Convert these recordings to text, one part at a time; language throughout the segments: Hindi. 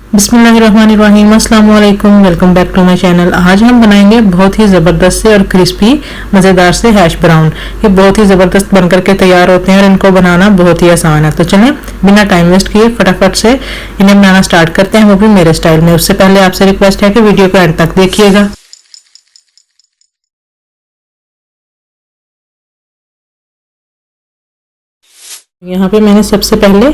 बिस्मिल्लाहिर्रहमानिर्रहीम, अस्सलाम वालेकुम। Welcome back to my channel. आज हम बनाएंगे बहुत ही ज़बरदस्त से और क्रिस्पी मज़ेदार से हैश ब्राउन। ये बहुत ही ज़बरदस्त बनकर के तैयार होते हैं और इनको बनाना बहुत ही आसान है। तो चलें बिना टाइम वेस्ट किए फटाफट से इन्हें बनाना स्टार्ट करते हैं, वो भी मेरे स्टाइल में। उससे पहले आपसे रिक्वेस्ट है कि वीडियो को एंड तक देखिएगा। यहाँ पे मैंने सबसे पहले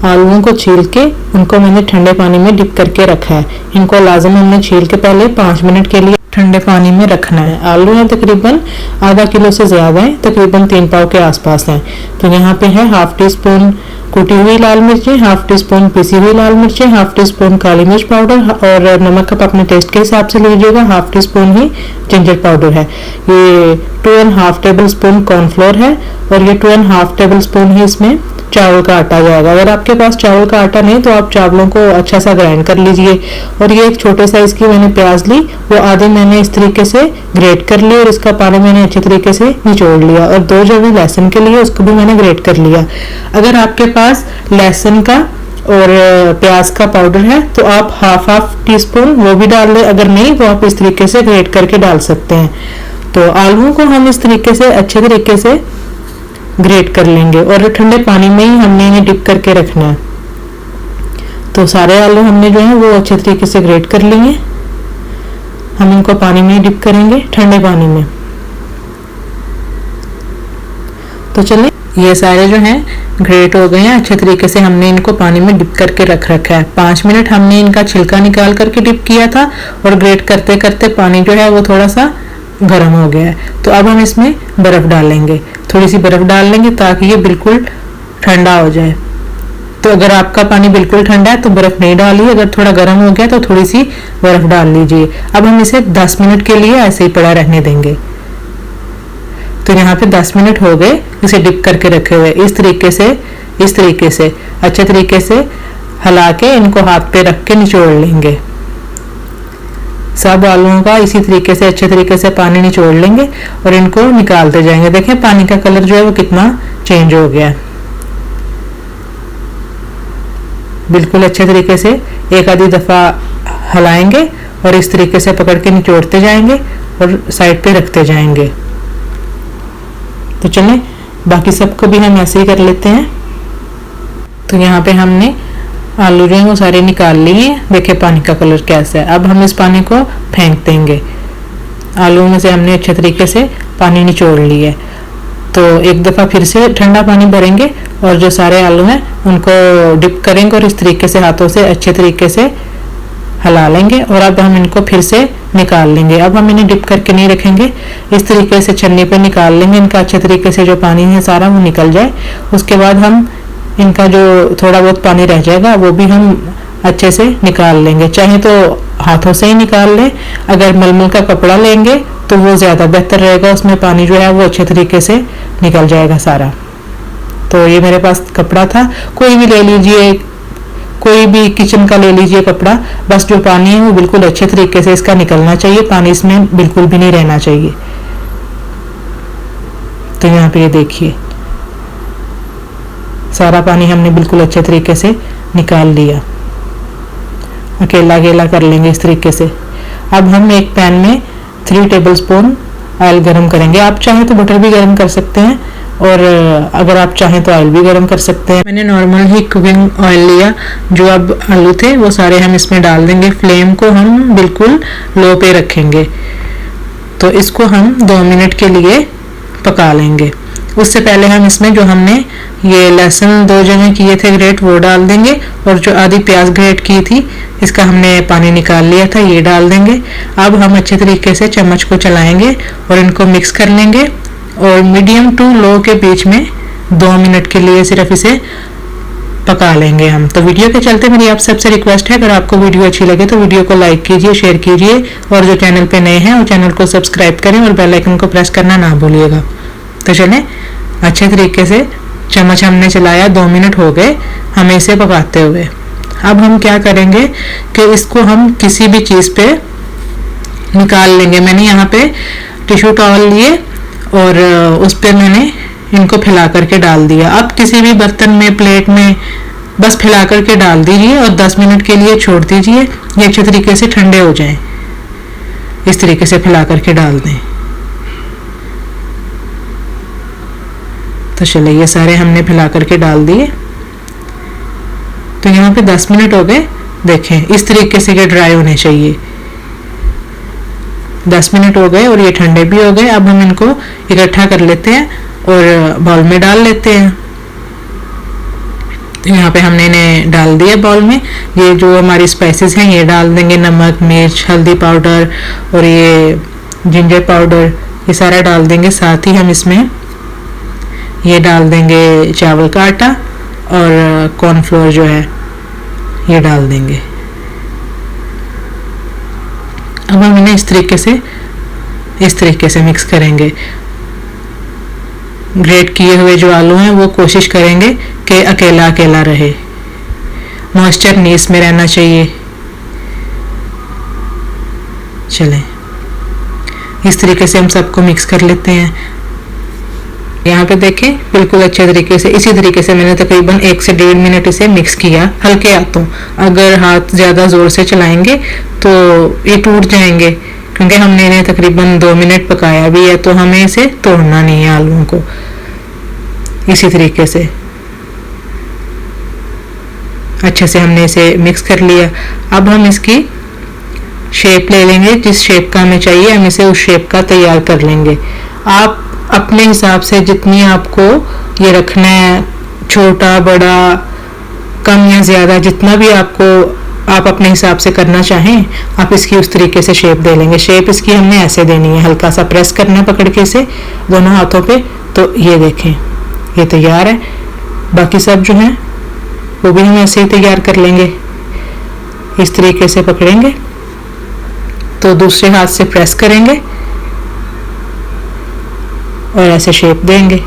आलूओं को छील के उनको मैंने ठंडे पानी में डिप करके रखा है। इनको लाजमी हमने छील के पहले 5 मिनट के लिए ठंडे पानी में रखना है। आलू है तकरीबन आधा किलो से ज़्यादा है, तकरीबन 3 पाव के आसपास हैं। तो यहाँ पे है हाफ टी स्पून कुटी हुई लाल मिर्चें, हाफ टी स्पून पिसी हुई लाल मिर्चें, हाफ टी स्पून काली मिर्च पाउडर और नमक आप अपने टेस्ट के हिसाब से लीजिएगा। हाफ टी स्पून ही जिंजर पाउडर है। ये 2.5 टेबल स्पून कॉर्नफ्लोर है और ये 2.5 टेबल स्पून ही इसमें चावल का आटा जाएगा। अगर आपके पास चावल का आटा नहीं तो आप चावलों को अच्छा सा ग्राइंड कर लीजिए। और ये एक छोटे साइज की मैंने प्याज ली, वो आधे मैंने इस तरीके से ग्रेट कर ली और इसका पानी मैंने अच्छे तरीके से निचोड़ लिया। और 2 जो भी लहसुन के लिए उसको भी मैंने ग्रेट कर लिया। अगर आपके पास लहसुन का और प्याज का पाउडर है तो आप हाफ टी स्पून वो भी डाल लें, अगर नहीं तो आप इस तरीके से ग्रेट करके डाल सकते हैं। तो आलूओं को हम इस तरीके से अच्छे तरीके से ग्रेट कर लेंगे और ठंडे पानी में ही हमने इन्हें डिप करके रखना है। तो सारे आलू हमने जो है वो अच्छे तरीके से ग्रेट कर लिए। हम इनको पानी में ही डिप करेंगे, ठंडे पानी में। तो चलिए ये सारे जो हैं ग्रेट हो गए हैं अच्छे तरीके से। हमने इनको पानी में डिप करके रख रखा है। 5 मिनट हमने इनका छिलका निकाल करके डिप किया था और ग्रेट करते करते पानी जो है वो थोड़ा सा गर्म हो गया है। तो अब हम इसमें बर्फ डालेंगे, थोड़ी सी बर्फ डाल लेंगे ताकि ये बिल्कुल ठंडा हो जाए। तो अगर आपका पानी बिल्कुल ठंडा है तो बर्फ नहीं डालिए, अगर थोड़ा गर्म हो गया तो थोड़ी सी बर्फ डाल लीजिए। अब हम इसे 10 मिनट के लिए ऐसे ही पड़ा रहने देंगे। तो यहाँ पे 10 मिनट हो गए इसे डिप करके रखे हुए। इस तरीके से अच्छे तरीके से हिला के इनको हाथ पे रख के निचोड़ लेंगे। सब आलूओं का इसी तरीके से अच्छे तरीके से पानी निचोड़ लेंगे और इनको निकालते जाएंगे। देखें पानी का कलर जो है वो कितना चेंज हो गया है। बिल्कुल अच्छे तरीके से एक आधी दफा हिलाएंगे और इस तरीके से पकड़ के निचोड़ते जाएंगे और साइड पे रखते जाएंगे। तो चलें बाकी सबको भी हम ऐसे ही कर लेते हैं। तो यहाँ पे हमने आलू जो है वो सारे निकाल लिए। देखिए पानी का कलर कैसा है। अब हम इस पानी को फेंक देंगे। आलू में से हमने अच्छे तरीके से पानी निचोड़ लिया। तो एक दफ़ा फिर से ठंडा पानी भरेंगे और जो सारे आलू हैं उनको डिप करेंगे और इस तरीके से हाथों से अच्छे तरीके से हिला लेंगे। और अब हम इनको फिर से निकाल लेंगे। अब हम इन्हें डिप करके नहीं रखेंगे, इस तरीके से छन्नी पर निकाल लेंगे। इनका अच्छे तरीके से जो पानी है सारा वो निकल जाए। उसके बाद हम इनका जो थोड़ा बहुत पानी रह जाएगा वो भी हम अच्छे से निकाल लेंगे। चाहे तो हाथों से ही निकाल लें, अगर मलमल का कपड़ा लेंगे तो वो ज़्यादा बेहतर रहेगा, उसमें पानी जो है वो अच्छे तरीके से निकल जाएगा सारा। तो ये मेरे पास कपड़ा था, कोई भी ले लीजिए, कोई भी किचन का ले लीजिए कपड़ा। बस जो पानी है वो बिल्कुल अच्छे तरीके से इसका निकलना चाहिए, पानी इसमें बिल्कुल भी नहीं रहना चाहिए। तो यहाँ पे ये देखिए सारा पानी हमने बिल्कुल अच्छे तरीके से निकाल लिया। अकेला अकेला कर लेंगे इस तरीके से। अब हम एक पैन में 3 टेबल स्पून ऑयल गरम करेंगे। आप चाहें तो बटर भी गरम कर सकते हैं और अगर आप चाहें तो ऑयल भी गरम कर सकते हैं। मैंने नॉर्मल ही कुकिंग ऑयल लिया। जो अब आलू थे वो सारे हम इसमें डाल देंगे। फ्लेम को हम बिल्कुल लो पे रखेंगे। तो इसको हम 2 मिनट के लिए पका लेंगे। उससे पहले हम इसमें जो हमने ये लहसुन 2 जने किए थे ग्रेट वो डाल देंगे और जो आधी प्याज ग्रेट की थी इसका हमने पानी निकाल लिया था ये डाल देंगे। अब हम अच्छे तरीके से चम्मच को चलाएंगे और इनको मिक्स कर लेंगे और मीडियम टू लो के बीच में 2 मिनट के लिए सिर्फ इसे पका लेंगे हम। तो वीडियो के चलते मेरी आप सबसे रिक्वेस्ट है, अगर आपको वीडियो अच्छी लगे तो वीडियो को लाइक कीजिए, शेयर कीजिए और जो चैनल पे नए हैं वो चैनल को सब्सक्राइब करें और बेल आइकन को प्रेस करना ना भूलिएगा। तो चलें अच्छे तरीके से चम्मच हमने चलाया, 2 मिनट हो गए हमें इसे पकाते हुए। अब हम क्या करेंगे कि इसको हम किसी भी चीज़ पे निकाल लेंगे। मैंने यहाँ पे टिश्यू टॉवल लिए और उस पर मैंने इनको फैला करके डाल दिया। अब किसी भी बर्तन में, प्लेट में बस फैला करके डाल दीजिए और 10 मिनट के लिए छोड़ दीजिए, ये अच्छे तरीके से ठंडे हो जाएं। इस तरीके से फैला करके डाल दें। तो चलिए ये सारे हमने फैला करके डाल दिए। तो यहाँ पे 10 मिनट हो गए। देखें इस तरीके से ये ड्राई होने चाहिए। 10 मिनट हो गए और ये ठंडे भी हो गए। अब हम इनको इकट्ठा कर लेते हैं और बाउल में डाल लेते हैं। तो यहाँ पे हमने इन्हें डाल दिया बाउल में। ये जो हमारी स्पाइसेस हैं ये डाल देंगे, नमक, मिर्च, हल्दी पाउडर और ये जिंजर पाउडर, ये सारा डाल देंगे। साथ ही हम इसमें ये डाल देंगे चावल का आटा और कॉर्नफ्लोर जो है ये डाल देंगे। अब हम इन्हें इस तरीके से मिक्स करेंगे। ग्रेट किए हुए जो आलू हैं वो कोशिश करेंगे कि अकेला अकेला रहे, मॉइस्चर नहीं इसमें रहना चाहिए। चलें इस तरीके से हम सबको मिक्स कर लेते हैं। यहाँ पे देखें बिल्कुल अच्छे तरीके से, इसी तरीके से मैंने तकरीबन 1 से 1.5 मिनट इसे मिक्स किया हल्के हाथों। अगर हाथ ज़्यादा ज़ोर से चलाएंगे तो ये टूट जाएंगे, क्योंकि हमने इन्हें तकरीबन 2 मिनट पकाया भी है, तो हमें इसे तोड़ना नहीं है आलूओं को। इसी तरीके से अच्छे से हमने इसे मिक्स कर लिया। अब हम इसकी शेप ले लेंगे, जिस शेप का हमें चाहिए हम इसे उस शेप का तैयार कर लेंगे। आप अपने हिसाब से जितनी आपको ये रखना है, छोटा बड़ा कम या ज़्यादा, जितना भी आप अपने हिसाब से करना चाहें आप इसकी उस तरीके से शेप दे लेंगे। शेप इसकी हमने ऐसे देनी है, हल्का सा प्रेस करना है पकड़ के इसे दोनों हाथों पे। तो ये देखें ये तैयार है। बाकी सब जो है वो भी हम ऐसे ही तैयार कर लेंगे। इस तरीके से पकड़ेंगे तो दूसरे हाथ से प्रेस करेंगे और ऐसे शेप देंगे।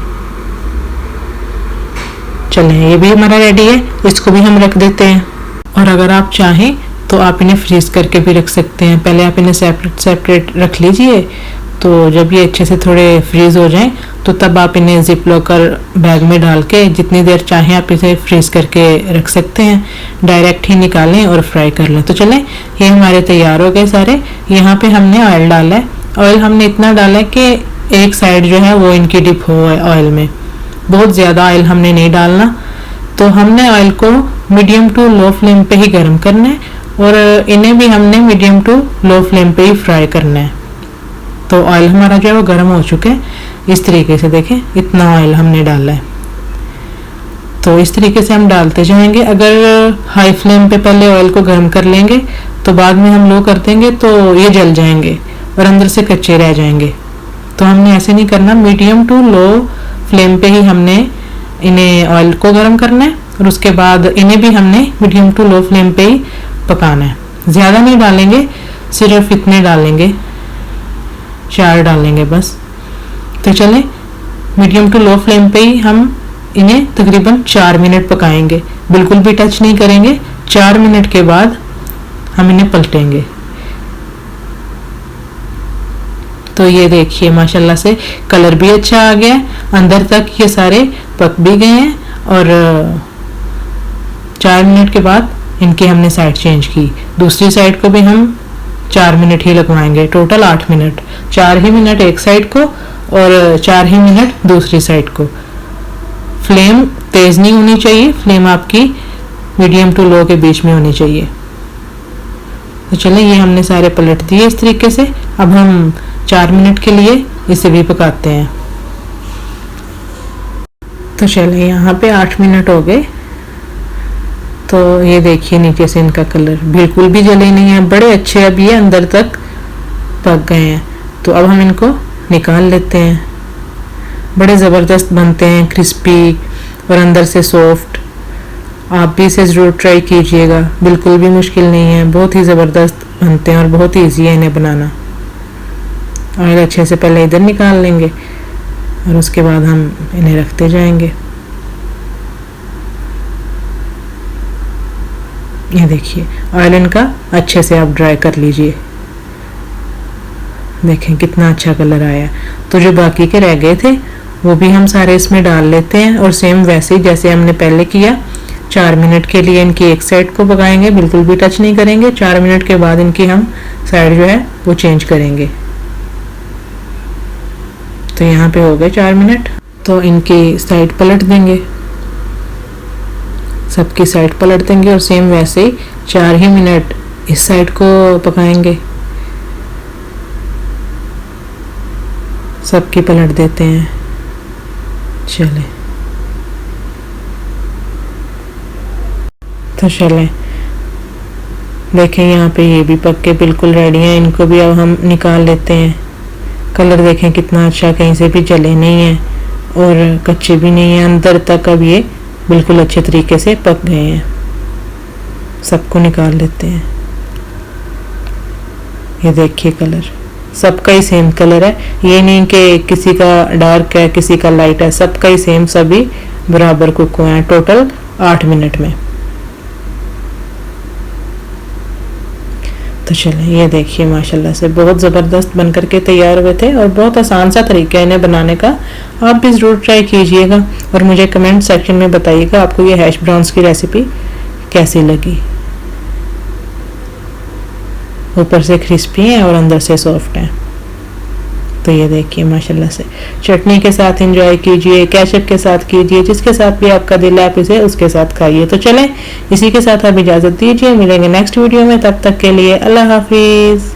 चलें ये भी हमारा रेडी है, इसको भी हम रख देते हैं। और अगर आप चाहें तो आप इन्हें फ्रीज करके भी रख सकते हैं। पहले आप इन्हें सेपरेट रख लीजिए, तो जब ये अच्छे से थोड़े फ्रीज हो जाएं तो तब आप इन्हें जिप लॉकर बैग में डाल के जितनी देर चाहें आप इसे फ्रीज करके रख सकते हैं। डायरेक्ट ही निकालें और फ्राई कर लें। तो चलें ये हमारे तैयार हो गए सारे। यहाँ पे हमने ऑयल डाला है। ऑयल हमने इतना डाला है कि एक साइड जो है वो इनकी डिप हो ऑयल में, बहुत ज़्यादा ऑयल हमने नहीं डालना। तो हमने ऑयल को मीडियम टू लो फ्लेम पे ही गर्म करना है और इन्हें भी हमने मीडियम टू लो फ्लेम पे ही फ्राई करना है। तो ऑयल हमारा जो है वो गर्म हो चुका है। इस तरीके से देखें इतना ऑयल हमने डाला है। तो इस तरीके से हम डालते जाएंगे। अगर हाई फ्लेम पे पहले ऑयल को गर्म कर लेंगे तो बाद में हम लो कर देंगे तो ये जल जाएंगे और अंदर से कच्चे रह जाएंगे। तो हमने ऐसे नहीं करना, मीडियम टू लो फ्लेम पे ही हमने इन्हें ऑयल को गर्म करना है और उसके बाद इन्हें भी हमने मीडियम टू लो फ्लेम पे ही पकाना है। ज़्यादा नहीं डालेंगे, सिर्फ इतने डालेंगे, 4 डालेंगे बस। तो चलें मीडियम टू लो फ्लेम पे ही हम इन्हें तकरीबन 4 मिनट पकाएंगे, बिल्कुल भी टच नहीं करेंगे। 4 मिनट के बाद हम इन्हें पलटेंगे। तो ये देखिए माशाल्लाह से कलर भी अच्छा आ गया, अंदर तक ये सारे पक भी गए हैं। और 4 मिनट के बाद इनकी हमने साइड चेंज की। दूसरी साइड को भी हम 4 मिनट ही लगवाएंगे, टोटल 8 मिनट। 4 ही मिनट एक साइड को और 4 ही मिनट दूसरी साइड को। फ्लेम तेज नहीं होनी चाहिए, फ्लेम आपकी मीडियम टू लो के बीच में होनी चाहिए। तो चलें ये हमने सारे पलट दिए इस तरीके से। अब हम 4 मिनट के लिए इसे भी पकाते हैं। तो चलिए यहाँ पे 8 मिनट हो गए। तो ये देखिए नीचे से इनका कलर बिल्कुल भी जले नहीं है, बड़े अच्छे अब ये अंदर तक पक गए हैं। तो अब हम इनको निकाल लेते हैं। बड़े ज़बरदस्त बनते हैं, क्रिस्पी और अंदर से सॉफ्ट। आप भी इसे ज़रूर ट्राई कीजिएगा, बिल्कुल भी मुश्किल नहीं है, बहुत ही ज़बरदस्त बनते हैं और बहुत ही ईजी है इन्हें बनाना। ऑयल अच्छे से पहले इधर निकाल लेंगे और उसके बाद हम इन्हें रखते जाएंगे। ये देखिए ऑयल इनका अच्छे से आप ड्राई कर लीजिए। देखें कितना अच्छा कलर आया। तो जो बाकी के रह गए थे वो भी हम सारे इसमें डाल लेते हैं और सेम वैसे ही जैसे हमने पहले किया 4 मिनट के लिए इनकी एक साइड को पकाएंगे, बिल्कुल भी टच नहीं करेंगे। 4 मिनट के बाद इनकी हम साइड जो है वो चेंज करेंगे। तो यहाँ पे हो गए 4 मिनट, तो इनकी साइड पलट देंगे, सबकी साइड पलट देंगे और सेम वैसे ही 4 ही मिनट इस साइड को पकाएंगे। सबकी पलट देते हैं। चले तो चलें, देखें यहाँ पे ये भी पक के बिल्कुल रेडी हैं। इनको भी अब हम निकाल लेते हैं। कलर देखें कितना अच्छा, कहीं से भी जले नहीं है और कच्चे भी नहीं है, अंदर तक अब ये बिल्कुल अच्छे तरीके से पक गए हैं। सबको निकाल लेते हैं। ये देखिए कलर सबका ही सेम कलर है, ये नहीं कि किसी का डार्क है किसी का लाइट है, सबका ही सेम, सभी बराबर कुक हुए हैं टोटल 8 मिनट में। तो चलें, ये देखिए माशाल्लाह से बहुत ज़बरदस्त बनकर के तैयार हुए थे और बहुत आसान सा तरीका है इन्हें बनाने का। आप भी ज़रूर ट्राई कीजिएगा और मुझे कमेंट सेक्शन में बताइएगा आपको ये हैश ब्राउन्स की रेसिपी कैसी लगी। ऊपर से क्रिस्पी हैं और अंदर से सॉफ्ट हैं। तो ये देखिए माशाल्लाह से चटनी के साथ एंजॉय कीजिए, केचप के साथ कीजिए, जिसके साथ भी आपका दिल है आप इसे उसके साथ खाइए। तो चलें, इसी के साथ आप इजाज़त दीजिए, मिलेंगे नेक्स्ट वीडियो में, तब तक के लिए अल्लाह हाफिज़।